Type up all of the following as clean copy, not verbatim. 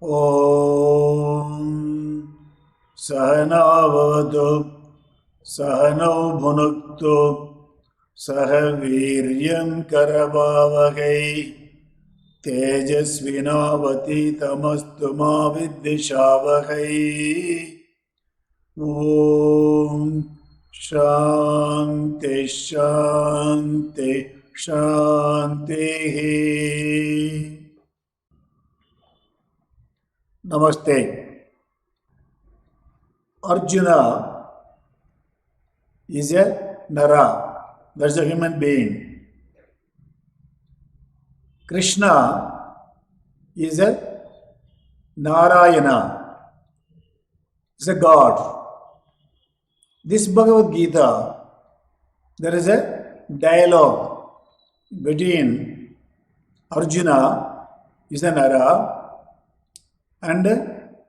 ॐ सहनाववतु सहनौ भुनक्तु सह वीर्यं करवावहै तेजस्विनावतीतमस्तु मा विद्विषावहै। ॐ शान्ति शान्ति शान्तिः। Namaste. Arjuna is a Nara, that's a human being. Krishna is a Narayana, is a God. This Bhagavad Gita, there is a dialogue between Arjuna is a Nara and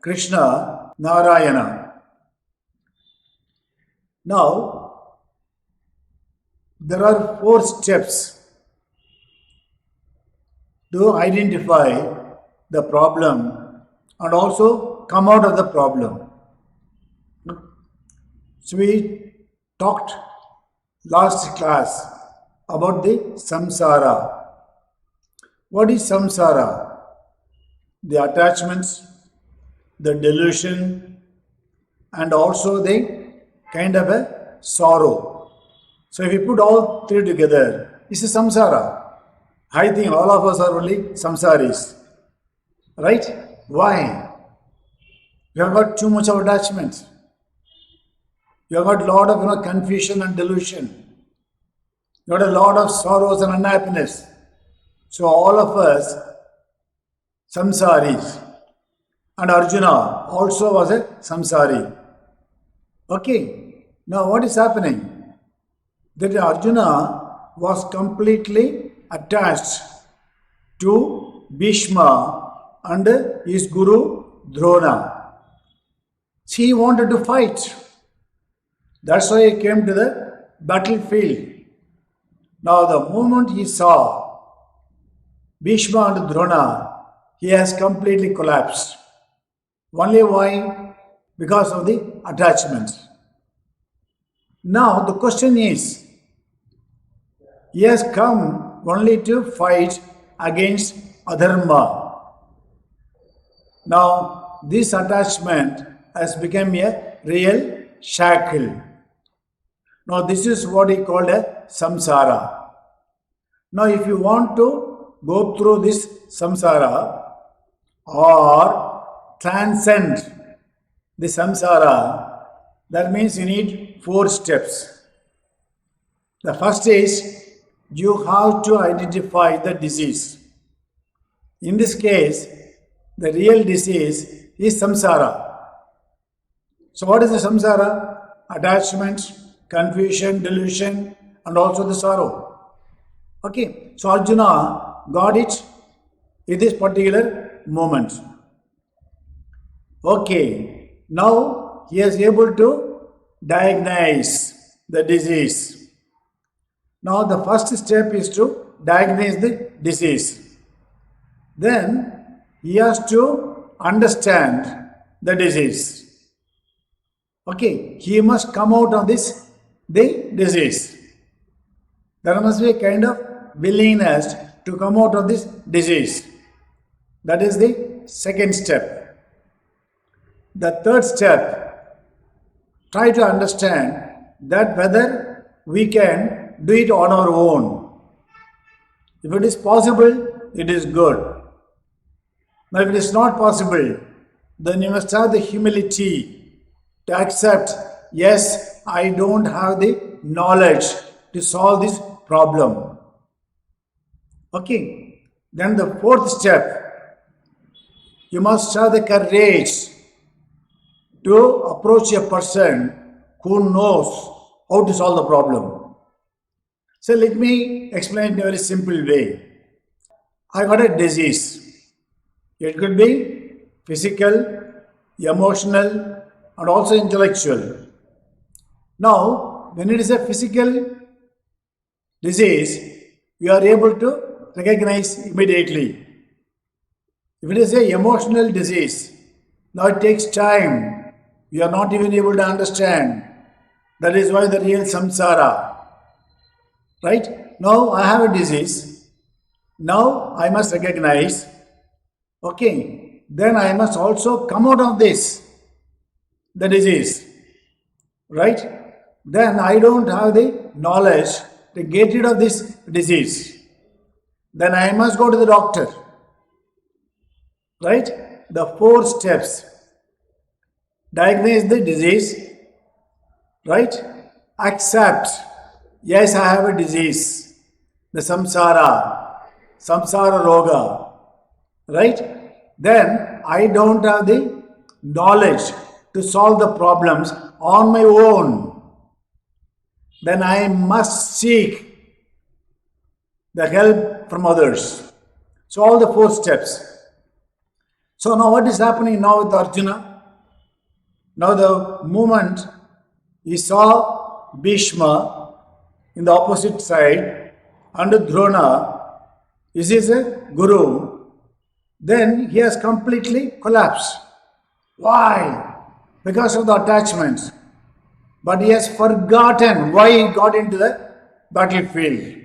Krishna, Narayana. Now, there are 4 steps to identify the problem and also come out of the problem. So we talked last class about the samsara. What is samsara? The attachments, the delusion, and also the kind of a sorrow. So if you put all 3 together, it's a samsara. I think all of us are only samsaris. Right? Why? You have got too much of attachments. You have got a lot of confusion and delusion. You got a lot of sorrows and unhappiness. So all of us samsaris. And Arjuna also was a samsari. Okay. Now what is happening? That Arjuna was completely attached to Bhishma and his guru Drona. He wanted to fight. That's why he came to the battlefield. Now the moment he saw Bhishma and Drona, he has completely collapsed. Only why? Because of the attachments. Now the question is, he has come only to fight against adharma. Now this attachment has become a real shackle. Now this is what he called a samsara. Now if you want to go through this samsara or transcend the samsara, that means you need 4 steps. The first is you have to identify the disease. In this case, the real disease is samsara. So what is the samsara? Attachment, confusion, delusion, and also the sorrow. Okay, so Arjuna got it in this particular moment. Okay, now he is able to diagnose the disease. Now the first step is to diagnose the disease. Then he has to understand the disease. Okay, he must come out of the disease. There must be a kind of willingness to come out of this disease. That is the second step. The third step, try to understand that whether we can do it on our own. If it is possible, it is good. Now if it is not possible, then you must have the humility to accept, yes, I don't have the knowledge to solve this problem. Okay. Then the 4th step, you must have the courage to approach a person who knows how to solve the problem. So let me explain in a very simple way. I got a disease. It could be physical, emotional, and also intellectual. Now, when it is a physical disease, we are able to recognize immediately. If it is a emotional disease, now it takes time. We are not even able to understand. That is why the real samsara. Right? Now I have a disease. Now I must recognize. Okay. Then I must also come out of this, the disease. Right? Then I don't have the knowledge to get rid of this disease. Then I must go to the doctor. Right? The 4 steps. Diagnose the disease. Right? Accept. Yes, I have a disease. The samsara roga. Right? Then I don't have the knowledge to solve the problems on my own. Then I must seek the help from others. So all the 4 steps. So now what is happening now with Arjuna? Now the moment he saw Bhishma in the opposite side under Drona, is his guru, then he has completely collapsed. Why? Because of the attachments. But he has forgotten why he got into the battlefield.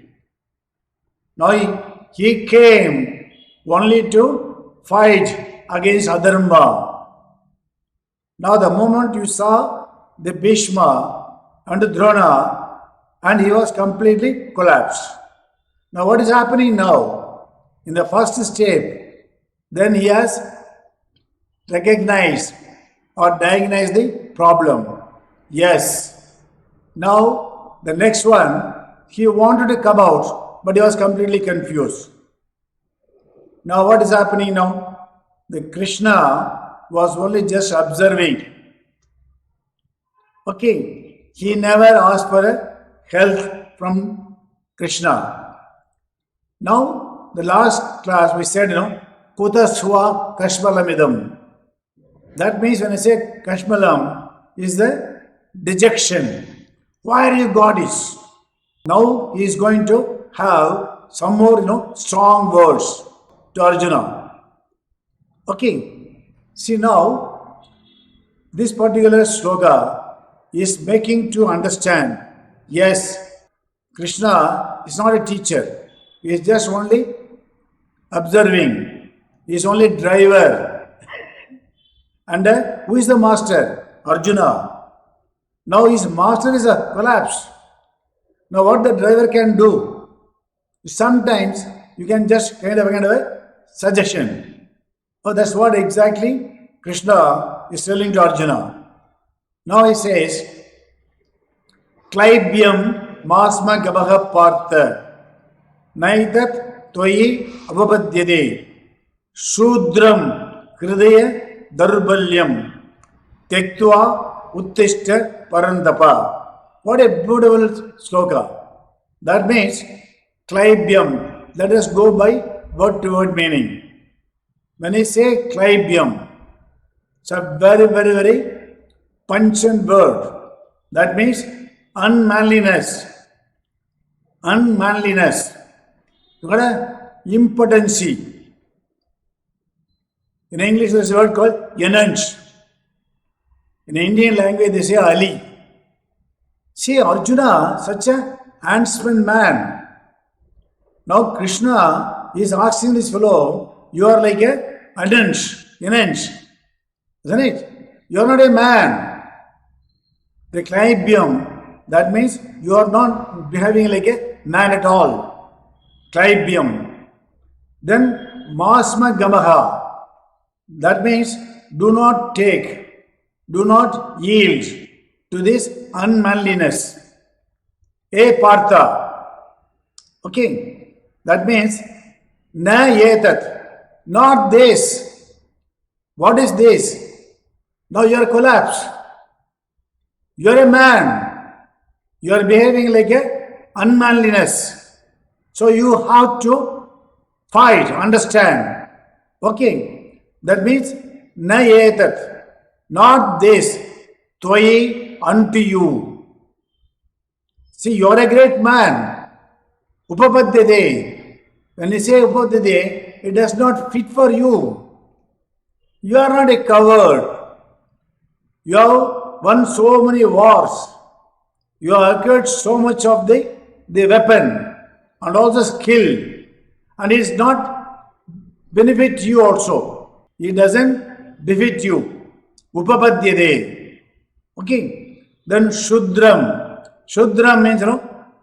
Now he came only to fight against Adharma. Now the moment you saw the Bhishma and the Drona, and he was completely collapsed. Now what is happening now? In the first step, then he has recognized or diagnosed the problem. Yes. Now the next one, he wanted to come out, but he was completely confused. Now what is happening now? The Krishna was only just observing. Okay, he never asked for help from Krishna. Now, the last class we said, Kutaswa Kashmalamidam. That means when I say Kashmalam is the dejection. Why are you goddess? Now he is going to have some more, strong words to Arjuna. Okay, see now, this particular sloka is making to understand, yes, Krishna is not a teacher. He is just only observing. He is only driver. And who is the master? Arjuna. Now his master is a collapse. Now what the driver can do? Sometimes you can just kind of a suggestion. Oh, that's what exactly Krishna is telling to Arjuna. Now he says, Klaibyam masma gabaha partha naitat toyi avapadyade shudram hridaya darbalyam tektva uttishta parantapa. What a beautiful sloka. That means, Klaibyam. Let us go by word to word meaning. When I say Klaibyam, it's a very, very, very pungent word. That means unmanliness. Unmanliness. You got a impotency. In English, there's a word called yenanch. In Indian language, they say Ali. See, Arjuna, such a handsome man. Now Krishna is asking this fellow, you are like a yenanch, isn't it? You are not a man. The Klaibyam, that means you are not behaving like a man at all. Klaibyam. Then Masma Gamaha, that means do not take, do not yield to this unmanliness. A Partha. Okay, that means na yetat, not this. What is this? Now you are collapsed. You are a man. You are behaving like a unmanliness. So you have to fight, understand. Okay, that means na yetat, not this. Twayi, unto you. See, you are a great man. Upapadyade. When you say upapadyade, it does not fit for you. You are not a coward. You have won so many wars. You have acquired so much of the weapon and also skill. And it is not benefit you also. It doesn't defeat you. Upapadyade. Okay. Then Shudram. Shudram means,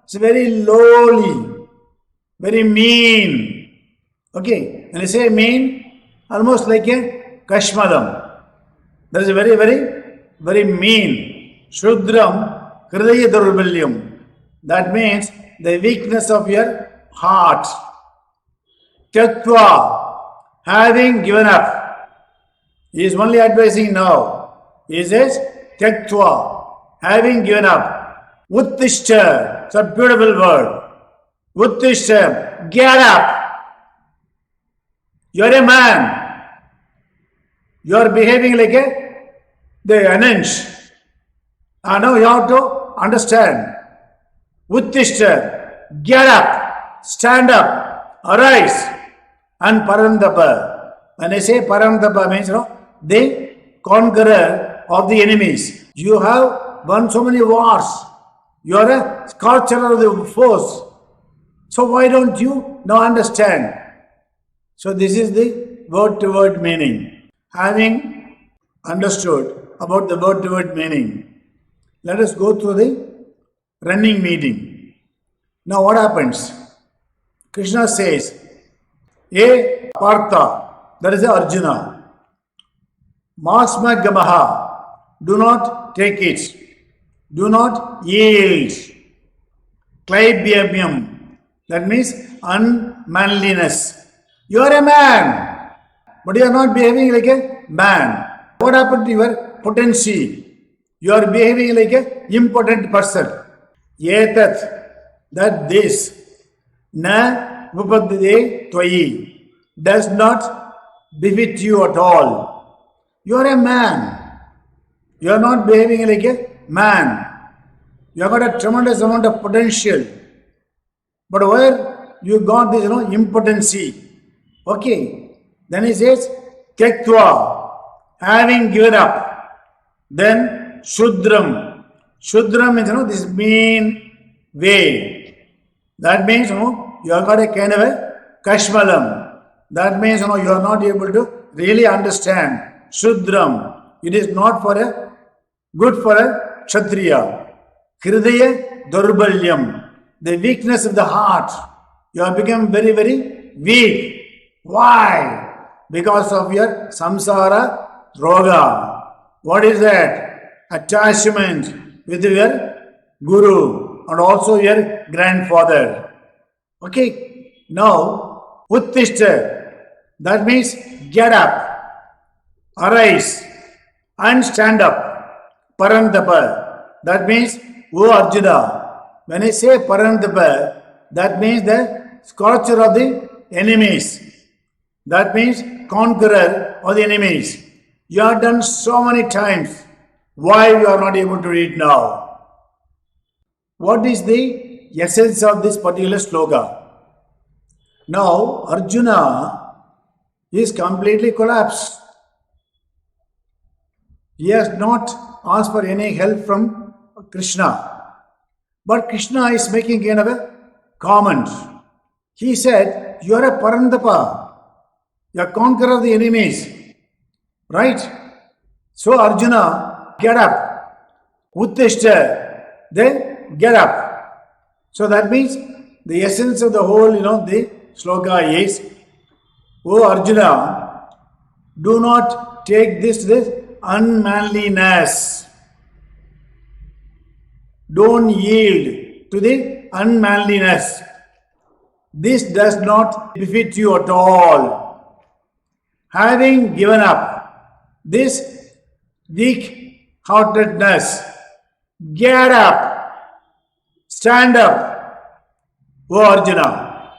it's very lowly, very mean. Okay. When you say mean, almost like a Kashmadam. That is very, very, very mean. Shudram, Hridaya Durbalyam. That means the weakness of your heart. Tyaktva, having given up. He is only advising now. He says, Tyaktva, having given up. Uttishta, it's a beautiful word. Uttishta, get up. You are a man. You are behaving like the Anansh. And now you have to understand. Uttishta, get up, stand up, arise. And Paramtapa. When I say Paramtapa means, the conqueror of the enemies. You have won so many wars. You are a scorcher of the foes. So why don't you now understand? So this is the word-to-word meaning. Having understood about the word-to-word meaning, let us go through the running meeting. Now what happens? Krishna says, A Partha, that is Arjuna. Masma Gamaha, do not take it. Do not yield. Klaibyamyam, that means unmanliness. You are a man, but you are not behaving like a man. What happened to your potency? You are behaving like an impotent person. Etat, that this, na upadde tvayi, does not befit you at all. You are a man. You are not behaving like a man. You have got a tremendous amount of potential. But where you got this, impotency. Okay. Then he says, Tyaktva, having given up. Then Shudram. Shudram means, this mean way. That means, you have got a kind of a Kashmalam. That means, you are not able to really understand. Shudram. It is not good for a Kshatriya. Hridaya Durbalyam. The weakness of the heart. You have become very, very weak. Why? Because of your samsara roga. What is that? Attachment with your guru and also your grandfather. Okay. Now, Uttishta. That means get up, arise, and stand up. Parantapa. That means, O Arjuna. When I say Parantapa, that means the scorcher of the enemies. That means conqueror of the enemies. You have done so many times. Why you are not able to read now? What is the essence of this particular sloka? Now, Arjuna is completely collapsed. He has not asked for any help from Krishna. But Krishna is making kind of a comment. He said, you are a Parantapa. You are conqueror of the enemies. Right? So Arjuna, get up. Uttishta, then get up. So that means the essence of the whole, the sloka is, O Arjuna, do not take this unmanliness. Don't yield to the unmanliness. This does not befit you at all. Having given up this weak-heartedness, get up, stand up, O Arjuna.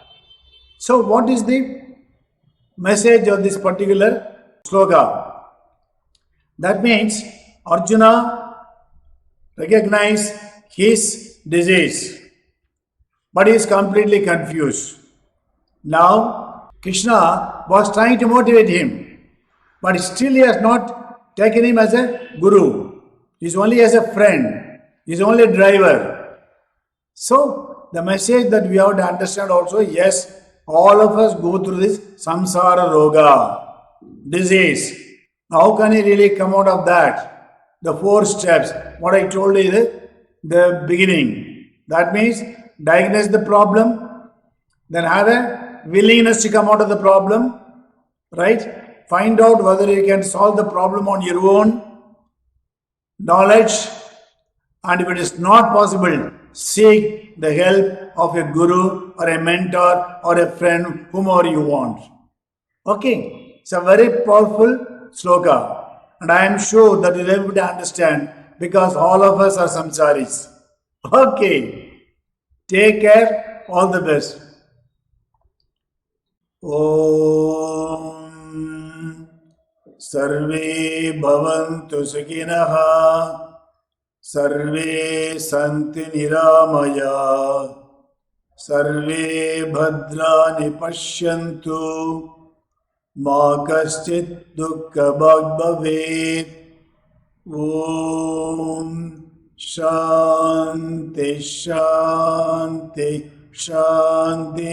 So what is the message of this particular sloka? That means Arjuna recognized his disease, but he is completely confused. Now, Krishna was trying to motivate him. but still he has not taken him as a guru. He is only as a friend. He is only a driver. So the message that we have to understand also, yes, all of us go through this samsara roga, disease. How can he really come out of that? The 4 steps. What I told you is the beginning. That means diagnose the problem, then have a willingness to come out of the problem, right? Find out whether you can solve the problem on your own knowledge, and if it is not possible, seek the help of a guru or a mentor or a friend, whomever you want. Okay, it's a very powerful sloka, and I am sure that you'll be able to understand because all of us are samsaris. Okay, take care, all the best. Om Sarve Bhavantu Sukhinah Sarve Santi Niramaya Sarve Bhadrani Pashyantu Ma Kaschit Dukkha Bhag Bhavet Om Shanti Shanti Shanti